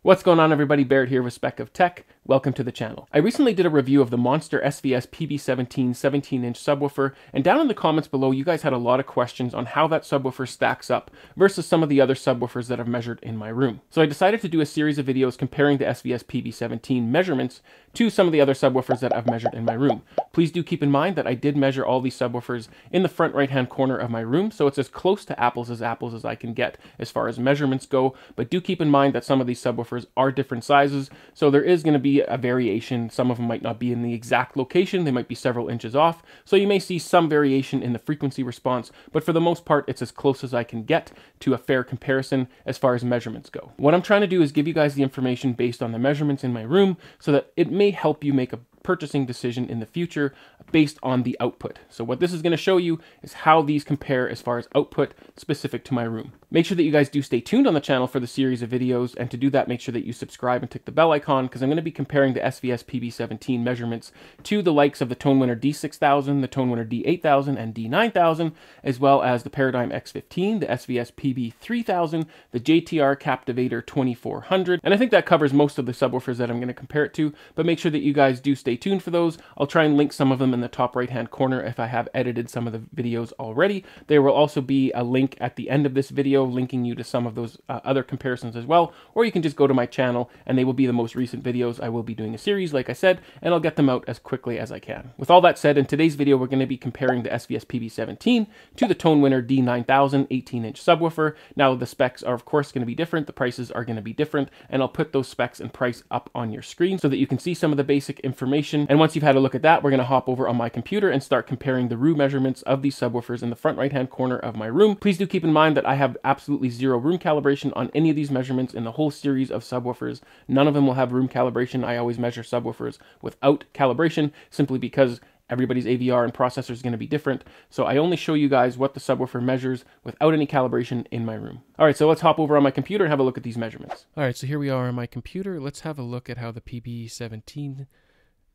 What's going on, everybody? Barrett here with Spec of Tech. Welcome to the channel. I recently did a review of the Monster SVS PB17 17-inch subwoofer, and down in the comments below you guys had a lot of questions on how that subwoofer stacks up versus some of the other subwoofers that I've measured in my room. So I decided to do a series of videos comparing the SVS PB17 measurements to some of the other subwoofers that I've measured in my room. Please do keep in mind that I did measure all these subwoofers in the front right hand corner of my room, so it's as close to apples as I can get as far as measurements go, but do keep in mind that some of these subwoofers are different sizes, so there is going to be a variation. Some of them might not be in the exact location, they might be several inches off, so you may see some variation in the frequency response, but for the most part it's as close as I can get to a fair comparison as far as measurements go. What I'm trying to do is give you guys the information based on the measurements in my room so that it may help you make a purchasing decision in the future based on the output. So what this is going to show you is how these compare as far as output specific to my room. Make sure that you guys do stay tuned on the channel for the series of videos, and to do that make sure that you subscribe and tick the bell icon, because I'm going to be comparing the SVS PB17 measurements to the likes of the Tonewinner D6000, the Tonewinner D8000 and D9000, as well as the Paradigm X15, the SVS PB3000, the JTR Captivator 2400, and I think that covers most of the subwoofers that I'm going to compare it to, but make sure that you guys do stay tuned for those. I'll try and link some of them in the top right hand corner if I have edited some of the videos already. There will also be a link at the end of this video linking you to some of those other comparisons as well, or you can just go to my channel and they will be the most recent videos. I will be doing a series, like I said, and I'll get them out as quickly as I can. With all that said, in today's video we're going to be comparing the SVS PB17 to the Tonewinner D9000 18-inch subwoofer. Now the specs are of course going to be different, the prices are going to be different, and I'll put those specs and price up on your screen so that you can see some of the basic information. And once you've had a look at that, we're going to hop over on my computer and start comparing the REW measurements of these subwoofers in the front right hand corner of my room. Please do keep in mind that I have absolutely zero room calibration on any of these measurements in the whole series of subwoofers. None of them will have room calibration. I always measure subwoofers without calibration simply because everybody's AVR and processor is going to be different. So I only show you guys what the subwoofer measures without any calibration in my room. All right, so let's hop over on my computer and have a look at these measurements. All right, so here we are on my computer. Let's have a look at how the PB17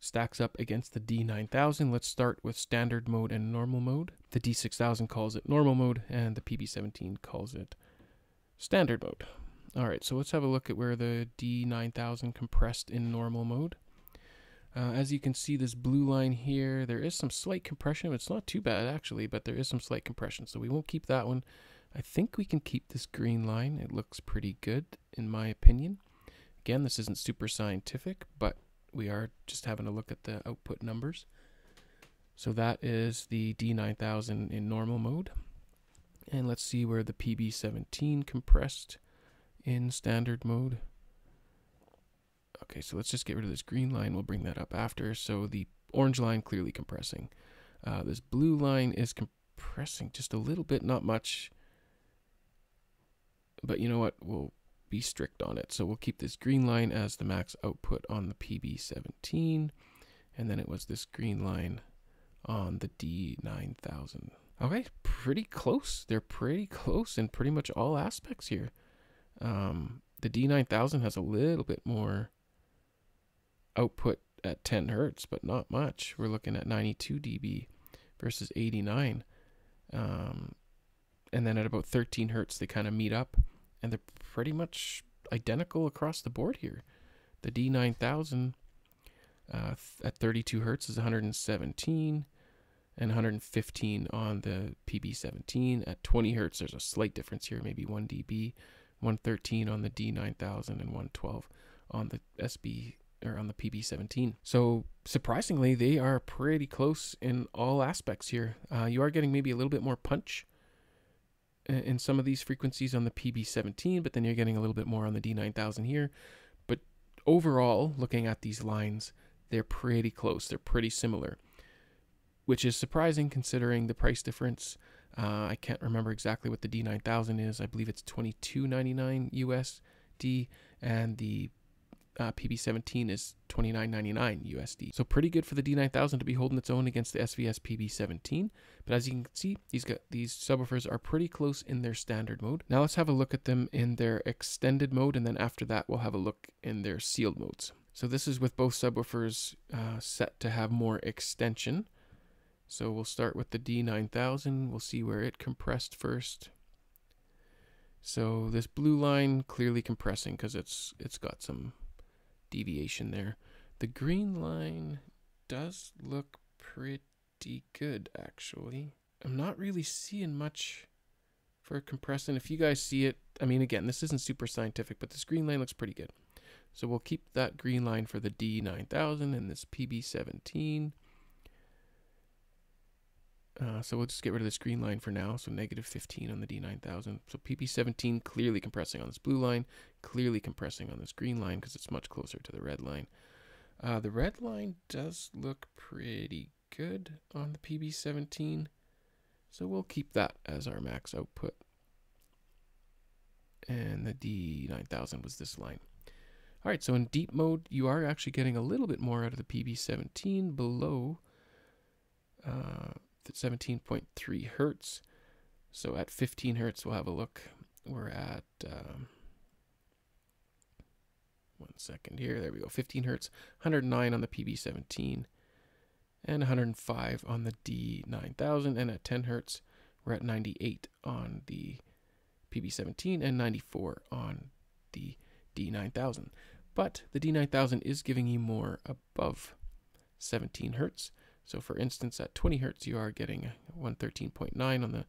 stacks up against the D9000. Let's start with standard mode and normal mode. The D6000 calls it normal mode and the PB17 calls it standard mode. All right, so let's have a look at where the D9000 compressed in normal mode. As you can see, this blue line here, there is some slight compression. It's not too bad actually, but there is some slight compression, so we won't keep that one. I think we can keep this green line. It looks pretty good in my opinion. Again, this isn't super scientific, but we are just having a look at the output numbers. So that is the D9000 in normal mode. And let's see where the PB17 compressed in standard mode. Okay, so let's just get rid of this green line. We'll bring that up after. So the orange line clearly compressing. This blue line is compressing just a little bit, not much. But you know what? We'll be strict on it. So we'll keep this green line as the max output on the PB17. And then it was this green line on the D9000. Okay, pretty close. They're pretty close in pretty much all aspects here. The D9000 has a little bit more output at 10 hertz, but not much. We're looking at 92 dB versus 89. And then at about 13 hertz, they kind of meet up, and they're pretty much identical across the board here. The D9000 at 32 hertz is 117 and 115 on the PB17. At 20 hertz, there's a slight difference here, maybe 1 dB, 113 on the D9000 and 112 on the on the PB17. So surprisingly, they are pretty close in all aspects here. You are getting maybe a little bit more punch in some of these frequencies on the PB17, but then you're getting a little bit more on the D9000 here. But overall, looking at these lines, they're pretty close. They're pretty similar, which is surprising considering the price difference. I can't remember exactly what the D9000 is. I believe it's $22.99 USD, and the PB17 is $29.99 USD. So pretty good for the D9000 to be holding its own against the SVS PB17. But as you can see, these subwoofers are pretty close in their standard mode. Now let's have a look at them in their extended mode, and then after that we'll have a look in their sealed modes. So this is with both subwoofers set to have more extension. So we'll start with the D9000. We'll see where it compressed first. So this blue line clearly compressing because it's got some deviation there. The green line does look pretty good, actually. I'm not really seeing much for compressing. If you guys see it, I mean, again, this isn't super scientific, but this green line looks pretty good. So we'll keep that green line for the D9000 and this PB17. So we'll just get rid of this green line for now. So -15 on the D9000. So PB17 clearly compressing on this blue line, clearly compressing on this green line because it's much closer to the red line. The red line does look pretty good on the PB17. So we'll keep that as our max output. And the D9000 was this line. All right, so in deep mode, you are actually getting a little bit more out of the PB17 below 17.3 hertz. So at 15 hertz, we'll have a look. We're at, 1 second here. There we go. 15 hertz, 109 on the PB17, and 105 on the D9000. And at 10 hertz, we're at 98 on the PB17 and 94 on the D9000. But the D9000 is giving you more above 17 hertz. So for instance, at 20 hertz, you are getting 113.9 on the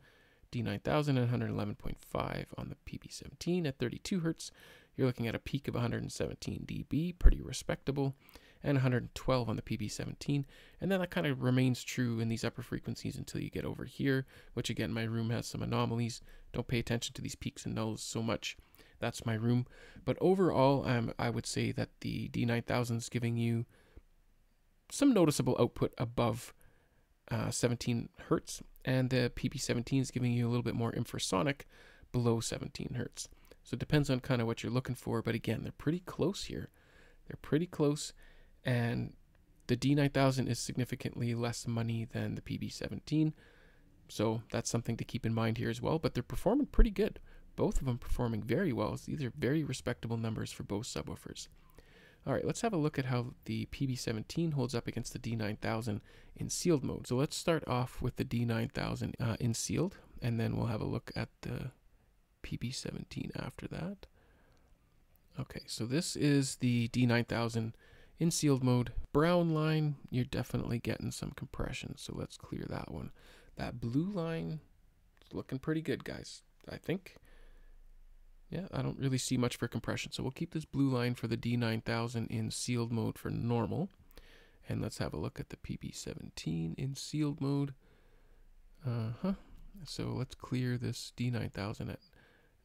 D9000 and 111.5 on the PB17. At 32 hertz, you're looking at a peak of 117 dB, pretty respectable, and 112 on the PB17. And then that kind of remains true in these upper frequencies until you get over here, which again, my room has some anomalies. Don't pay attention to these peaks and nulls so much. That's my room. But overall, I would say that the D9000 is giving you some noticeable output above 17 hertz, and the PB17 is giving you a little bit more infrasonic below 17 hertz. So it depends on kind of what you're looking for, but again, they're pretty close here. They're pretty close, and the D9000 is significantly less money than the PB17, so that's something to keep in mind here as well, but they're performing pretty good. Both of them performing very well. These are very respectable numbers for both subwoofers. All right, let's have a look at how the PB17 holds up against the D9000 in sealed mode. So let's start off with the D9000 in sealed, and then we'll have a look at the PB17 after that. Okay, so this is the D9000 in sealed mode. Brown line, you're definitely getting some compression, so let's clear that one. That blue line is looking pretty good, guys, I think. Yeah, I don't really see much for compression. So we'll keep this blue line for the D9000 in sealed mode for normal. And let's have a look at the PB17 in sealed mode. So let's clear this D9000 at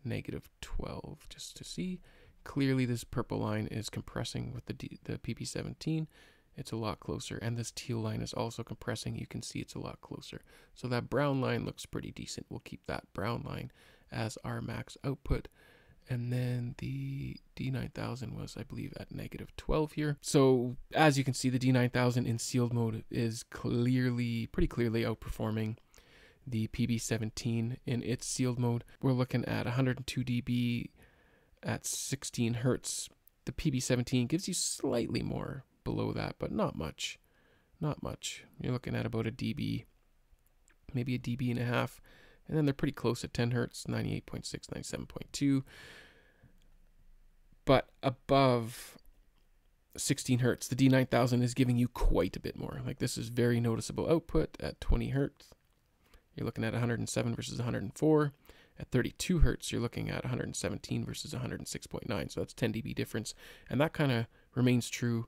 -12 just to see. Clearly this purple line is compressing with the PB17. It's a lot closer. And this teal line is also compressing. You can see it's a lot closer. So that brown line looks pretty decent. We'll keep that brown line as our max output. And then the D9000 was, I believe, at -12 here. So as you can see, the D9000 in sealed mode is pretty clearly outperforming the PB17 in its sealed mode. We're looking at 102 dB at 16 hertz. The PB17 gives you slightly more below that, but not much. Not much. You're looking at about a dB, maybe a dB and a half. And then they're pretty close at 10 hertz, 98.6, 97.2. But above 16 hertz, the D9000 is giving you quite a bit more. Like this is very noticeable output at 20 hertz. You're looking at 107 versus 104. At 32 hertz, you're looking at 117 versus 106.9. So that's 10 dB difference. And that kind of remains true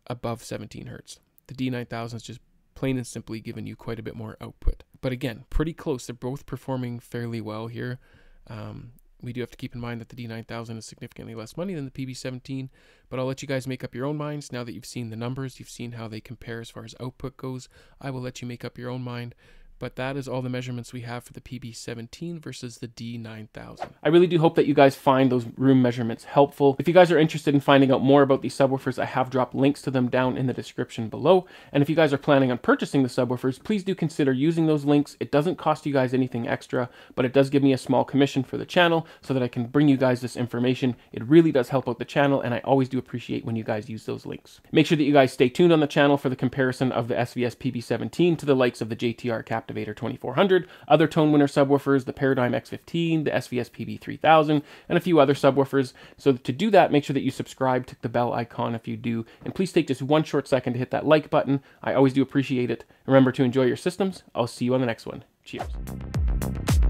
above 17 hertz. The D9000 is just plain and simply giving you quite a bit more output. But again, pretty close. They're both performing fairly well here. We do have to keep in mind that the D9000 is significantly less money than the PB17, but I'll let you guys make up your own minds. Now that you've seen the numbers, you've seen how they compare as far as output goes, I will let you make up your own mind. But that is all the measurements we have for the PB17 versus the D9000. I really do hope that you guys find those room measurements helpful. If you guys are interested in finding out more about these subwoofers, I have dropped links to them down in the description below. And if you guys are planning on purchasing the subwoofers, please do consider using those links. It doesn't cost you guys anything extra, but it does give me a small commission for the channel so that I can bring you guys this information. It really does help out the channel, and I always do appreciate when you guys use those links. Make sure that you guys stay tuned on the channel for the comparison of the SVS PB17 to the likes of the JTR Captain Activator 2400, other Tonewinner subwoofers, the Paradigm X15, the SVS PB3000, and a few other subwoofers. So to do that, make sure that you subscribe, click the bell icon if you do, and please take just one short second to hit that like button. I always do appreciate it. Remember to enjoy your systems. I'll see you on the next one. Cheers.